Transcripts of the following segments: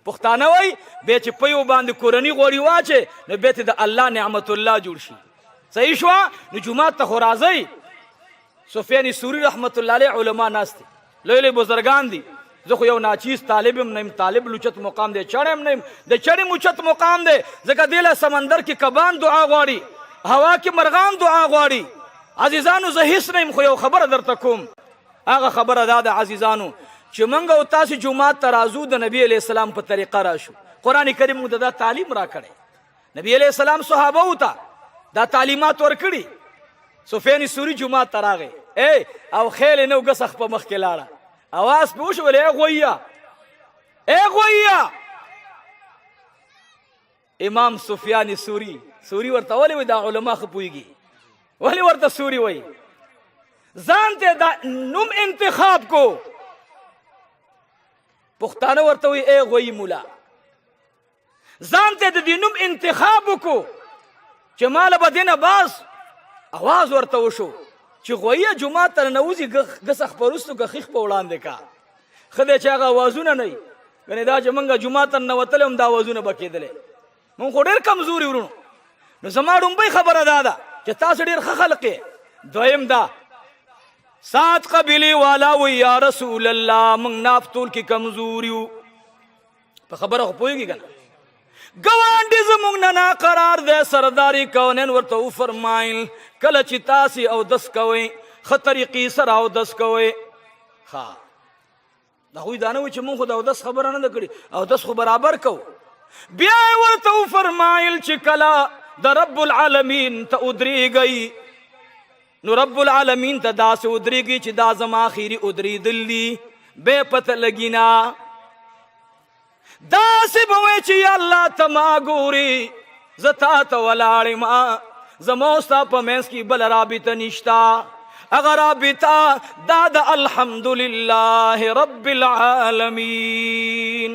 پښتانه وای بیا چې په یو باندې کورني غوړي واچې نو بیا ته د الله نعمت الله جوړ شي. صحیح شوه؟ نو جومات ته خو راځئ. سفیان ثوری رحمت الله علیه علما ناست دي، لوی لوی بزرګان دي. زه خو یو ناچیز طالب هم نه یم، طالب لوچت مقام دی، چړی هم نه یم، د چړی موچت مقام دی. ځکه دې له سمندر کې کبان دعا غواړي، هوا کې مرغان دعا غواړي. عزیزانو زه هیڅ نه یم، خو یو خبره درته کوم. هغه خبره دا ده عزیزانو چې موږ او تاسې جومات ته راځو د نبي علیه السلام په طریقه راشو. قرآن کریم موږ ته دا تعلیم راکړی. نبي علیه السلام صحابهو ته دا تعلیمات ورکړي. سفیان ثوری جومات ته راغی او خیل یې نه و ګسخ په مخ کې لاړه. اواز پې وشول ای غویه ای غویه. امام سفیان ثوری ورته ولې وایي دا علما ښه پوهېږي، ولې ورته ثوری وایي؟ ځان ته دا نوم انتخاب کو. پښتانه ورته وایي ای غویي مولا. ځان ته د دې نوم انتخاب وکړو چې ماله به دې نه باز اواز ورته وشو چې غویه جومات ته ننوځي ګسخ په وروستو ګخیخ په وړاندې کا. ښه دی چې هغه اوازونه نه وي، ګنې دا چې موږ جومات ته ننوتلی هم دا اوازونه به کېدلی. موږ خو ډېر کمزوري ورونو. نو زما ډومبۍ خبره دا ده چې تاسو ډېر ښه خلق یې. دویم دا 7 قبیلې والا وی یا رسول الله موږ ناف تول کې کمزور یو. په خبره خو پوهېږي که نه؟ ګاونډي زموږ نه ناقرار دی. سرداري کونین ورته وفرمایل کله چې تاسې اودس کوئ ښه طریقې سره اودس کوئ. ښه د هغوی دا نه وایي چې موږ خو د اودس خبره نه ده کړې، اودس خو برابر کوو. بیا یې ورته وفرمایل چې کله د رب العالمین ته ودرېږئ نو رب العالمین ته داسې ودرېږي چې دا زما اخري ودرېدل دي، بیا پته لګي نه. داسې به وایي چې یا الله ته ما ګورې، زه تا ته ولاړ یم، زما او ستا په منځ کې بله رابطه نشته. هغه رابطه دا د الحمدلله رب العالمین.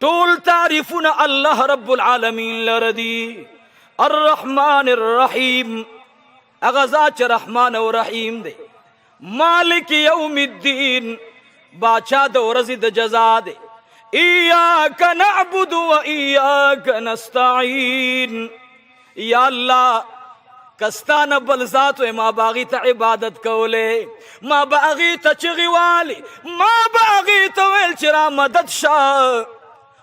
ټول تعریفونه الله رب العالمین لره دي. الرحمن الرحیم، هغه ذات چې رحمان او رحیم دی. مالک یوم الدین، باچا د ورځې د جزا دی. ایاک نعبد و ایاک نستعین. یا الله کستانه بل ذات وی ما باغی ته عبادت کوله، ما باغی ته چغی والی، ما باغی ته ویل چې را مدد شه،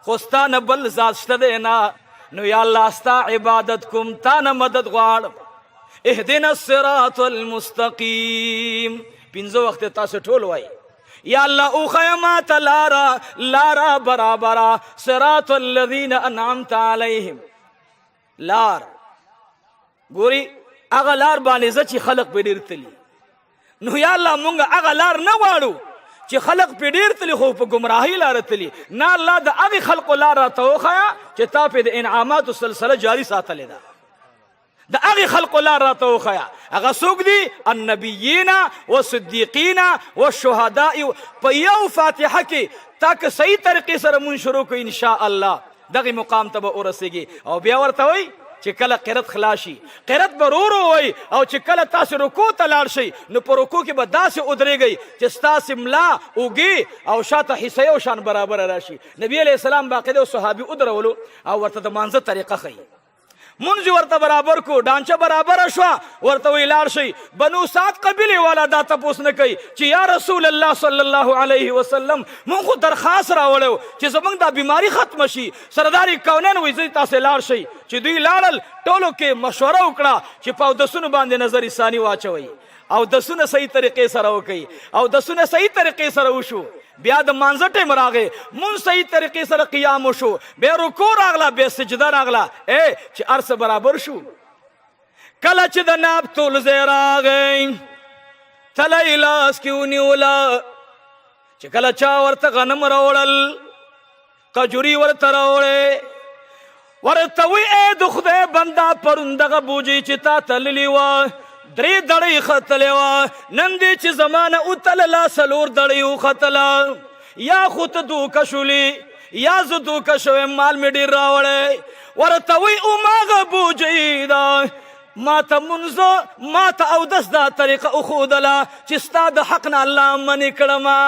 خو ستانه بل ذات شته دی نه. نو یا الله ستا عبادت کوم، تا نه مدد غواړم. اهدنا الصراط المستقیم. 5 وخت تاسو ټول وایي یا الله اوښیه ماته لاره برابره. صراط الذین انعمت علیهم. لار ګوري هغه لار باندې زه چې خلق پې ډېر تلي. نو یا الله مونږ هغه لار نه غواړو چې خلق پې ډېر تلي خو په ګمراهۍ لاره تلي. نه الله د هغې خلقو لار راته وښیه چې تا پې د انعاماتو سلسله جاري ساتلې ده. د هغې خلقو لار راته وښیه. هغه څوک دي؟ النبیین والصدیقین والشهداء. په یو فاتحه کې تا که صحیح طریقې سره مونږ شروع کړو انشاء الله دغې مقام ته به ورسېږي. او بیا ورته وایي چې کله قرت خلاص شي، قرت به ورو وایي، او چې کله تاسې رکوع ته لاړ شئ نو په رکوع کې به داسې ودرېږئ چې ستاسې ملا اوږې او شاته حصه یو شان برابره راشي. نبي علیه السلام باقاعده یو صحابي ودرولو او ورته د مانځه طریقه ښیي. منځ ورته برابر کو، ډانچه برابره شوه، ورته وی لاړ شئ. بنو سعد قبیلې والا دا تپوس نه کوي چې یا رسول الله صلی الله علیه وسلم مونږ خو درخواست راوړی چې زموږ دا بیماري ختمه شي. سردار کونین وایي ځئ تاسې لاړ شئ. چې دوی لاړل ټولو کې مشوره وکړه چې په اودسونو باندې نظر ثاني واچوئ، اودسونه صحیح طریقې سره وکئ. اودسونه صحیح طریقې سره وشو. بیا د مانځه ټیم راغی، مونږ صحیح طریقې سره قیام وشو، بیا رکوع راغله، بیا سجده راغله. چې هر څه برابر شو. کله چې د ناب تول ځای راغی تله لاس کې ونیوله. چې کله چا ورته غنم راوړل، کجوري ورته راوړې، ورته وی ای د خدای بنده پرون دغه بوجۍ چې تا تللې وه 3 دړۍ ختلې وه، نن دې چې زمانه وتلله 4 دړۍ وختله. یا خو ته دوکه شولې یا زه دوکه شوی، مال مې ډېر راوړی. ورته وی هماغه بوجۍ ده، ما ته منځه ما ته اودس دا طریقه وښودله چې ستا د حق نه الله منې کړمه.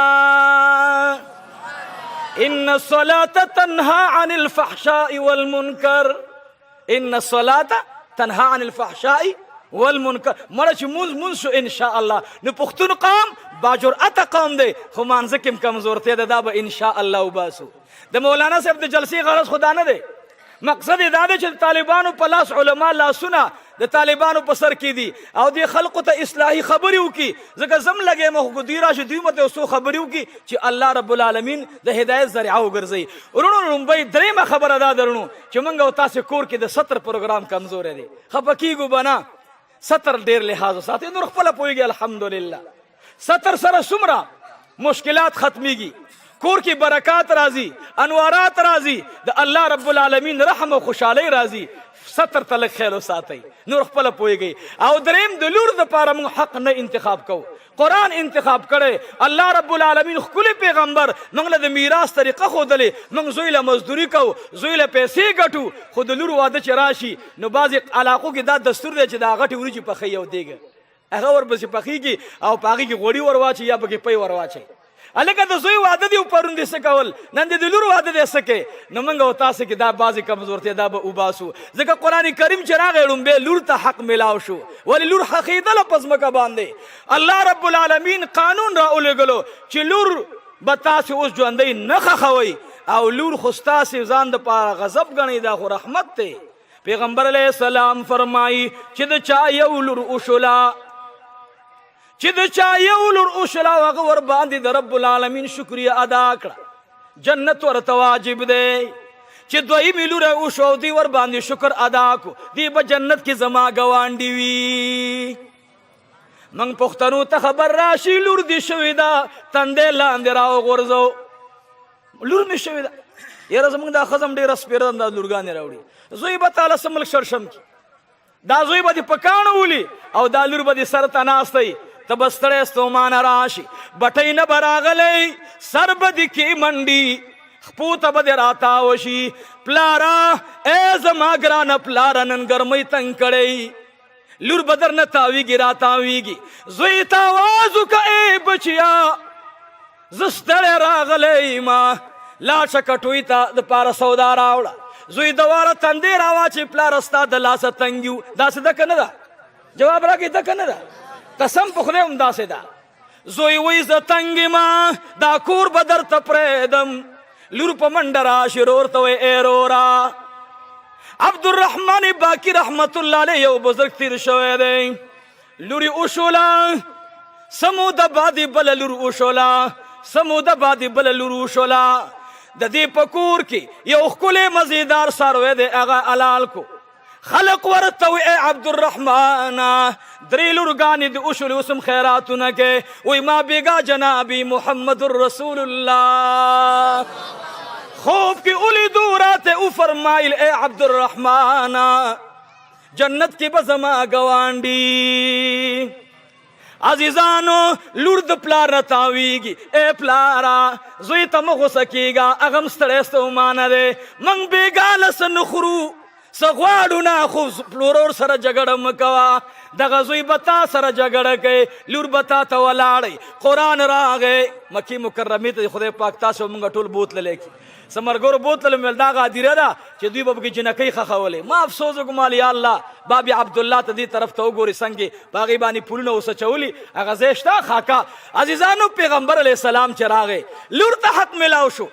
ان الصلاة تنهى عن الفحشاء والمنکر، ان الصلاة تنهى عن الفحشاء والمنکر. مړه چې مونځ شو ان شاء الله. نو پښتون قوم باجرأته قوم دی، خو مانځه کې کمزورتیا ده، دا به ان شاء الله وباسو. د مولانا صاحب د جلسې غرض خدا نه دی، مقصد یې دا دی چې طالبانو په لاس علما لاسونه د طالبانو په سر کې دي او دې خلقو ته اصلاحي خبرې وکړي. ځکه زم لګې مخ دوی راشي دوی مته یو څو خبرې وکړي چې الله رب العالمین د هدایت ذریعه وګرځوي. ورونو لومبۍ درېیمه خبره دا درنو چې موږ او تاسې کور کې د سطر پروګرام کمزوری دی. خفه کېږو به نه، سطر ډېر لحاظ وساتئ. نور خپله پوهېږي الحمدلله سطر سره څومره مشکلات ختمیږي، کور کې برکات راځي، انوارات راځي، د الله رب العالمین رحم او خوشحالۍ راځي. سطر ته لږ خیال وساتئ، نور خپله پوهېږئ. او درېیم د لور دپاره موږ حق نه انتخاب کوو، قرآن انتخاب کړی. الله رب العالمین ښکلی پیغمبر موږ له د میراث طریقه ښودلې. موږ زوی له مزدوري کوو، زوی له پیسې ګټو، خو د لور واده چې راشي نو بعضې علاقو کې دا دستور دی چې دا غټې وریجې پخوي او دیګه هغه ورپسې پخېږي او په هغې کې غوړي ور واچي یا پکې پی ور واچي. هلکه د زوی واده دی پرون دې څه کول، نن دې د لور واده دی څه کوې. نو موږ او تاسې کې دا بعضې کمزورتیا دا به وباسو. ځکه قرآن کریم چې راغی لومبی لور ته حق میلاو شو، ولې لور حقېدله په ځمکه باندې. الله رب العالمین قانون را ولېږلو چې لور به تاسې اوس ژوندی نه ښخوئ او لور خو ستاسې ځان دپاره غضب ګڼئ، دا خو رحمت دی. پیغمبر علیه السلام فرمایي چې د چا یو لور وشوله، چې د چا یو لور وشوله او هغه ورباندې د رب العالمین شکریه ادا کړه جنت ورته واجب دی. چې دویمې لور یې وشو او دوی ورباندې شکر ادا کړو، دوی به جنت کې زما ګاونډي وي. موږ پښتنو ته خبر راشي لور دې شوې ده تندی لاندې راوغورځو، لور مې شوې ده. یاره زموږ دا ښځه هم ډېره سپېره ده، دا لورګانې راوړي. زوی به تعالی څه ملک شرشم کړي، دا زوی به دې په کاڼو ولي او دا لور به دې سر ته ناستی. ته به ستړی ستومانه راشي، بټۍ نه به راغلی، سر به دې کې منډي، خپو ته به دې راتاو شي. پلاره ای زما ګرانه پلاره نن ګرمۍ تنګ کړی، لور به در نه تاویږي راتاویږي. زوی ته آواز وکړه ای بچیا زه ستړی راغلی ما، لاړ شه کټوۍ ته دپاره سودا راوړه. زوی دواره تندې راواچې پلاره ستا د لاسه تنګ یو. داسې ده که نه ده؟ جواب راکړئ ده که نه ده؟ قسم په خدای هم داسې ده. زوی وایي زه تنګ یمه دا کور به درته پرېږدم. لور په منډه راشي رور ته وایي ای روره. عبدالرحمن باقي رحمت الله علیه یو بزرګ تیر شوی دی، لور یې وشوله، څه موده بعد یې بله لور وشوله، څه موده بعد یې بله لور وشوله. د دې په کور کې یو ښکلی مزیدار څاروی دی، هغه حلال کو. خلق ورته وی ای عبدالرحمن درې لورګانې دې وشولې اوس هم خیراتونه کې. وی ما بیګا جنابی محمد رسول الله خوب کې ولیدو راته وفرمایل ای عبدالرحمن جنت کې به زما ګاونډي. عزیزانو لور د پلار نه تاویږي، ای پلاره زوی ته مه غوسه کېږه، هغه هم ستړی ستومانه دی. موږ بېګا له څه نه خورو، څه غواړو نه، خو ورور سره جګړه مه کوه. دغه زوی به تا سره جګړه کوي، لور به تا ته ولاړئ. قرآن راغی مکې مکرمې ته خدای پاک تاسو موږ ټول بوتللی کړي. څه ملګرو بوتلم ویل دا غادیره ده چې دوی به پکې جنکۍ ښخولې. ما افسوس وکړم یا الله باب عبدالله ته دې طرف ته وګورې څنګې په هغې باندې پلونه اوس اچولي، هغه ځای شته خاکه. عزیزانو پیغمبر علیه السلام چې راغی لور ته حق میلاو شو.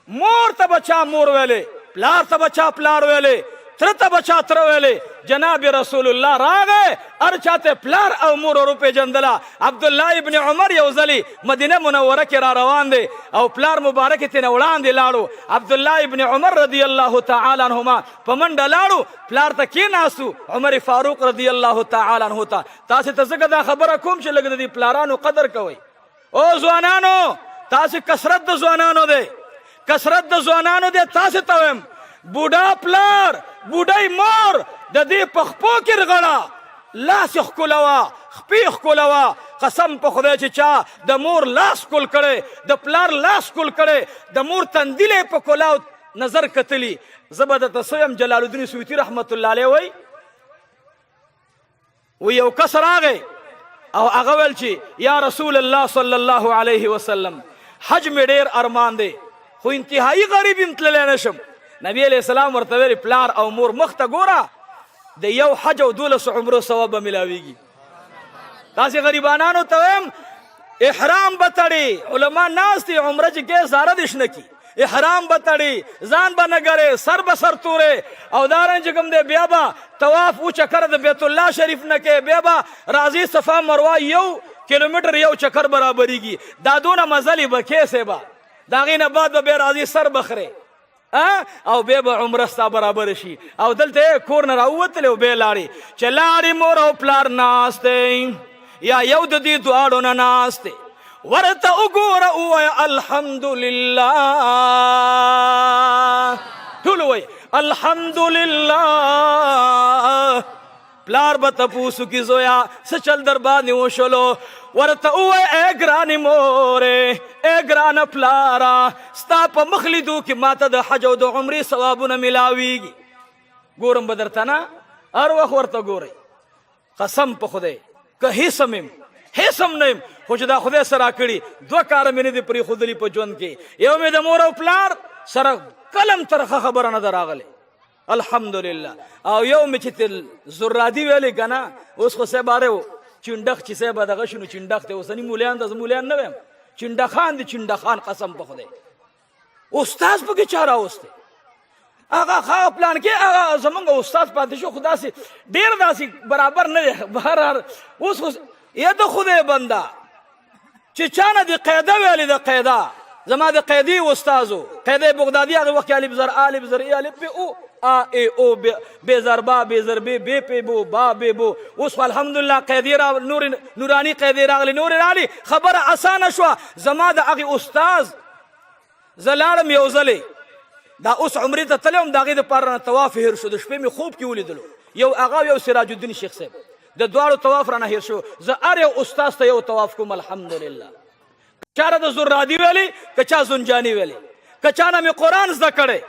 مور ته به چا مور ویلې، پلار ته به چا پلار ویلې، تره ته به چا تره ویلې. جناب رسول الله راغی هر چاته پلار او مور ور وپېژندله. عبدالله ابن عمر یو ځلې مدینه منوره کې را روان دی او پلار مبارک یې ترنه وړاندې لاړو. عبدالله ابن عمر رضی الله تعالی عنهما په منډه لاړو، پلار ته کېناستو. عمر فاروق رضی الله تعالی عنه ته تاسې ته ځکه دا خبره کوم چې لږ د دې پلارانو قدر کوئ. او ځوانانو تاسې کثرت د ځوانانو دی، کثرت د ځوانانو دی. تاسې ته وایم بوډا پلار بوډۍ مور د دې په خپو کې رغړه، لاس یې ښکلوه، خپې ښکلوه. قسم په خدای چې چا د مور لاس ښکل کړی، د پلار لاس ښکل کړی، د مور تندیلی په کلاو نظر کتلی. زه به درته څه یم، جلال الدین سیوطي رحمت الله علیه وی یو کس راغی او هغه ویل چې یا رسول الله صلی الله علیه وسلم حج مې ډېر ارمان دی، خو انتهایی غریب یم تللی نشم. نبی علیہ السلام ورته ویلي پلار او مور مخ ته ګوره د یو حج او 12 عمرو ثواب به ملاویږي. تاسې غریبانانو ته وایم احرام به تړي، علما ناست دي عمره چې کې زاره دې شنه کي، احرام به تړي، ځان به نه ګرې، سر به سر تورې، او دارنګ چې کوم دی بیا به طواف و چکر د بیت الله شریف نه کې، بیا به راځي صفا مروه 1 کیلومتر یو چکر برابریږي. دا دونه مزلې به کیسې به د هغې نه بعد به بیا راځي سر بخرې او بیا به عمره ستا برابر شي. او دلته کور نه راووتلې او بیا لاړې چې لاړې مور او پلار ناست دی یا یو د دې دواړو نه ناست دی، ورته وګوره ووایه الحمدلله، ټول وایي الحمدلله. پلار به تپوسو کی زویا څه چل در باندې وشلو، ورته ووایه ای ګرانې مورې، ای ګرانه پلاره، ستا په مخ لیدو کې ماته د حج او د عمرې ثوابونه ملاویږي. ګورم به درته نه، هر وخت ورته ګورئ. قسم په خدای که هیڅ هم یم هیڅ هم نه یم، خو چې دا خدای سره کړي 2 کاره مې نه دي پرېښودلي په ژوند کې. یو مې د مور او پلار سره کلم ترخه خبره نه ده راغلې الحمدلله، او یو مې چې تل زرادي ویلې که نه، اوس خو صاحب اره و چنډخ چې صاحب دغه شنو چنډخ دی، اوسني مولیان د مولیان نه ویم، چنډخان دي چنډخان. قسم په خدای استاذ پکې چا راوستی، هغه ښه پلان کې هغه زمونږ استاد پاتې شو، خو داسې ډېر داسې برابر نه دی. بهرحال اوس خو یا د خدای بنده چې چا نه د قاعده ویلې، د قاعده زما د قیدی استازو قیدی بغدادي هغه وخت الف زر الف زر الف ب او ا ای او ب زر با ب زر ب ب پ بو با ب بو. اوس الحمدلله قیدی را نورانی قیدی راغلی، نور راغلی، خبره اسانه شو. زما د هغه استاز زلاړم یو ځلې دا اوس عمرې ته تلم، د هغې دپاره نه طواف هېر شو، د شپې مې خوب کې ولیدلو، یو هغه یو سراج الدین شیخ صاحب، د دواړو طواف رانه هېر شو. زه هر یو استاز ته یو طواف کوم الحمدلله. چاره د زرادي ویلي، که چا زنجاني ویلي، که چا نه مې قرآن زده کړی،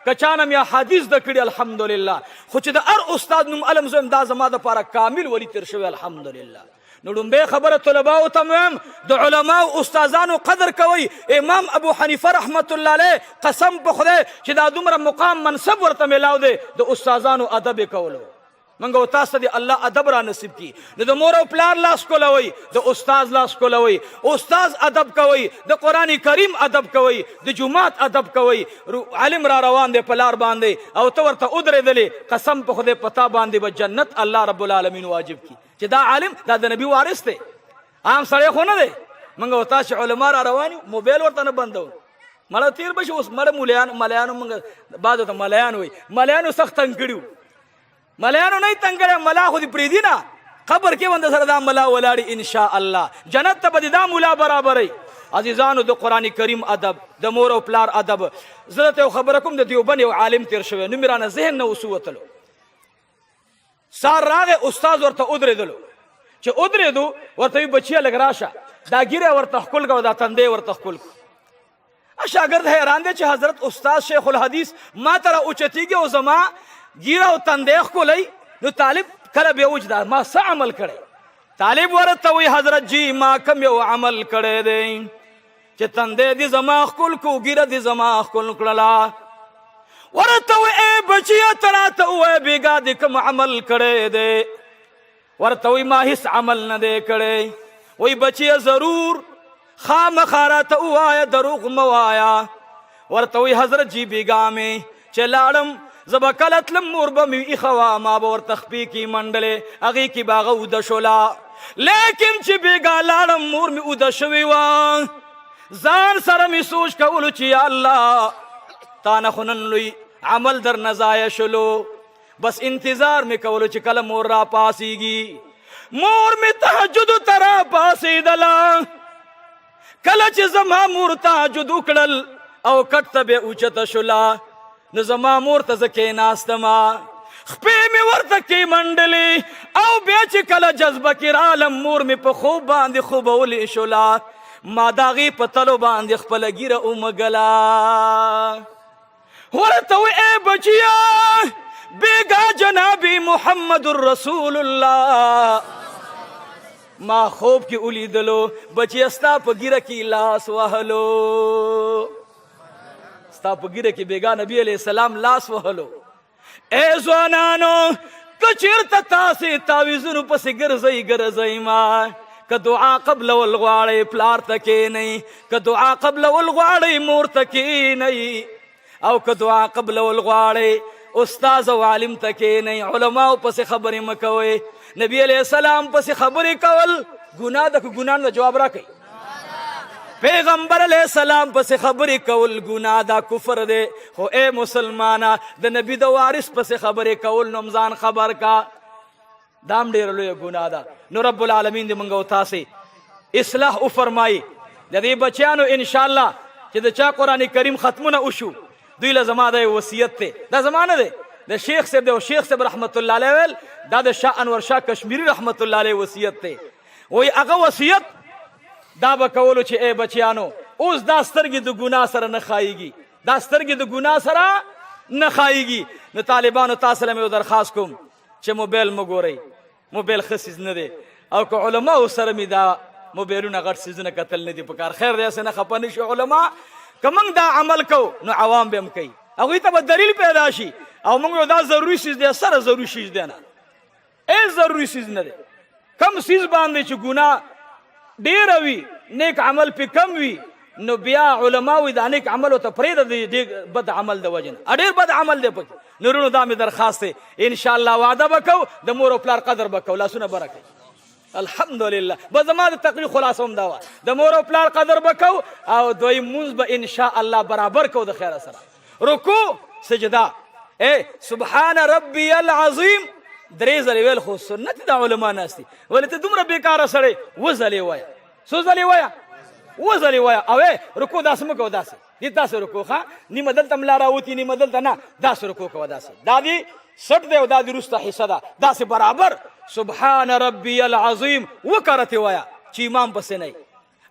که چا نه مې حدیث زده کړي الحمدلله. خو چې د هر استاد نوم علم زویم دا زما دپاره کامل ولي تېر شوی الحمدلله. نو لومبۍ خبره طلباو ته مې د علماو استادانو قدر کوئ. امام ابو حنیفه رحمت الله علیه قسم په خدای چې دا دومره مقام منصب ورته میلاو دی د استادانو ادب یې کولو. منګه او تاسو ته الله ادب را نصیب کی. نو د مور او پلار لاس کولوي، د استاد لاس کولوي، استاد ادب کوي، د قران کریم ادب کوي، د جمعات ادب کوي. عالم را روان دی په لار باندې او ته ورته ودرېدلې، قسم په خدای پتا باندې به جنت الله رب العالمین واجب کی چې دا عالم دا د نبی وارث دی، عام سړی خو نه دی. منګه او تاسو علما را روان، موبایل ورته نه بندو، مړه تیر بشي. اوس مړه مليانو منګه بعد ته مليان وي، مليانو سخت تنګ کړیو، مليانو نه تنګ کړي، ملا خو دې پریدي نه، قبر کې وند سره دا ملا ولاړي ان شاء الله جنت ته به دا مولا برابرې. عزیزانو د قران کریم ادب، د مور او پلار ادب. زه ته خبره کوم، د دیوبند یو عالم تیر شوی، نو میرانه ذهن نه وسوتلو. سار راغه استاد ورته ودرېدلو، چې ودرېدو ورته بچیا لګ راشه، دا ګیره ورته خپل کو، دا تندې ورته خپل کو. شاګرد حیران دی چې حضرت استاد شیخ الحدیث ما ترا اوچتیږي او زما ګیره او تندې خولای. نو طالب کله به وجدا ما څه عمل کړي؟ طالب ورته وی حضرت جی ما کم یو عمل کړی دی چې تندې دې زما خپل کو، ګیره دې زما خپل کړلا. ورته وی ای بچیا تراته وی بیګا دې کوم عمل کړی دی؟ ورته وی ما هیڅ عمل نه دی کړی. وی بچیا ضرور خامخا راته ووایه، دروغ مه وایه. ورته وی حضرت جی بیګا مې چې لاړم زبا کله تلم، مور به مې ایښه وه، ما به ورته خپې کې منډلې، هغې کې به هغه اوده شوله. لیکن چې بیګا لاړم مور مې اوده شوې وه، ځان سره مې سوچ کولو چې یا الله تا نه خو نن لوی عمل در نه ضایع شلو. بس انتظار مې کولو چې کله مور را پاسېږي. مور مې تهجدو ته را پاسېدله. کله چې زما مور تهجد وکړل او کټ ته بیا اوچته شوله، نو زما مور ته زه کېناستمه، خپې مې ورته کې منډلې، او بیا چې کله جذبه کې رالم مور مې په خوب باندې خوبولې شوله. ما د هغې په تلو باندې خپله ږیره ومږله. ورته وی ای بچیا بیګا جناب محمد رسول الله، ما خوب کې ولیدلو بچیا ستا په ږیره کې لاس وهلو. ستا په ګیره کې بیګا نبی علیہ السلام لاس وهلو. اے ځوانانو که چېرته تاسې تعویذونو پسې ګرځئ ما، که دعا قبلول غواړئ پلار ته کښېنئ، که دعا قبلول غواړئ مور ته کښېنئ، او که دعا قبلول غواړئ استاذ او عالم ته کښېنئ. علماو پسې خبرې مه کوئ. نبی علیہ السلام پسې خبرې کول ګناه ده، که ګناه نه جواب راکئ. پیغمبر علیہ السلام پسې خبرې کول ګناه ده، کفر دی. خو اے مسلمانه د نبی د وارث پسې خبرې کول نو ځان خبر کا، دام ډېره لویه ګناه ده. نو رب العالمین دې موږ او تاسې اصلاح وفرمایي. د دې بچیانو انشاءالله چې د چا قرآن کریم ختمونه وشو، دوی له زما دا وصیت دی، دا زما نه دی، د شیخ صاحب دی او شیخ صاحب رحمت الله علیه ویل دا د شاه انور شاه کشمیری رحمت الله علیه وصیت دی. وایي هغه وصیت دا به کولو چې ای بچیانو اوس دا سترګې د ګناه سره نه ښایېږي، دا سترګې د ګناه سره نه ښایېږي. نو طالبانو تاسو له مې درخواست کوم چې موبایل مه ګورئ، موبایل ښه څیز نه دی، او که علماو سره مې دا موبایلونه غټ څیزونه کتل نه دي پکار. خیر دی هسې نه خفه نه شي علما، که موږ دا عمل کوو نو عوام به هم کوي، هغوی ته به دلیل پیدا شي. او موږ دا ضروري څیز دی، سره ضروري څیز دی نه، ضروري څیز نه دی. کم څیز باندې چې ګناه ډېره وي نیک عمل پې کم وي، نو بیا علما وي دا نیک عمل ورته پرېږده د ډېر بد عمل د وجې نه، ډېر بد عمل دی پکې. نورونو دا مې درخواست دی، انشاءالله وعده به کوو د مور او پلار قدر به کوو. لاسونه به راکوئ. الحمدلله. بس زما د تقریر خلاصه هم دا وه، د مور او پلار قدر به کوو، او دویم مونځ به انشاءالله برابر کوو د خیره سره. رکوع سجده سبحان ربی العظیم 3 ځلې ویل خو سنت د علما ناست دي، ولې ته دومره بېکاره سړی 2 ځلې وایه، څو ځلې وایه 2 ځلې وایه. او رکوع داسې مه کوه، داسې دې داسې رکوع ښه نیمه دلته ملا راوتي نیمه دلته نه، داسې رکوع کوه، داسې دا دې سټ دی او دا دې وروسته حصه ده، داسې برابر سبحان ربی العظیم وکړتې وایه چې امام پسې نه.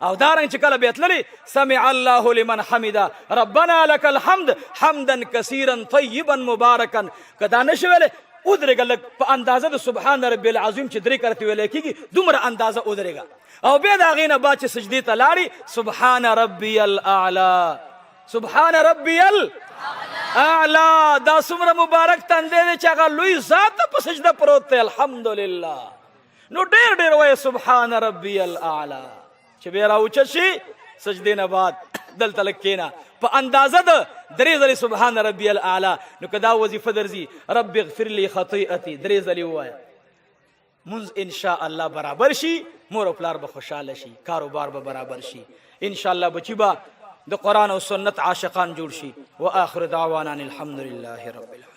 او دارنګ چې کله بیا تللې سمع الله لمن حمده ربنا لك الحمد حمدا کثیرا طیبا مبارکا، که دا نشي ویلې ودرېږه لږ په اندازه د سبحان ربي العظیم چې 3 کرتې ویلی کېږي دومره اندازه ودرېږه. او بیا د هغې نه بعد چې سجدې ته لاړې سبحان ربي الاعلی، سبحان ربي الاعلی، دا څومره مبارک تندی دی چې هغه لوی ذات په سجده پروت دی. الحمدلله. نو ډېر ډېر وایه سبحان ربي الاعلی. چې بیا راوچت شي سجدې نه بعد دلته لږ کښېنه په اندازه د 3 ځلې سبحان ربي الاعلی. نو که دا وظیفه درځي رب اغفر لي خطیئتي 3 ځلې ووایه، مونځ انشاءالله برابر شي، مور او پلار به خوشحاله شي، کاروبار به برابر شي، انشاءالله بچي به د قرآن او سنت عاشقان جوړ شي. و آخر دعوانا الحمدلله رب العالمین.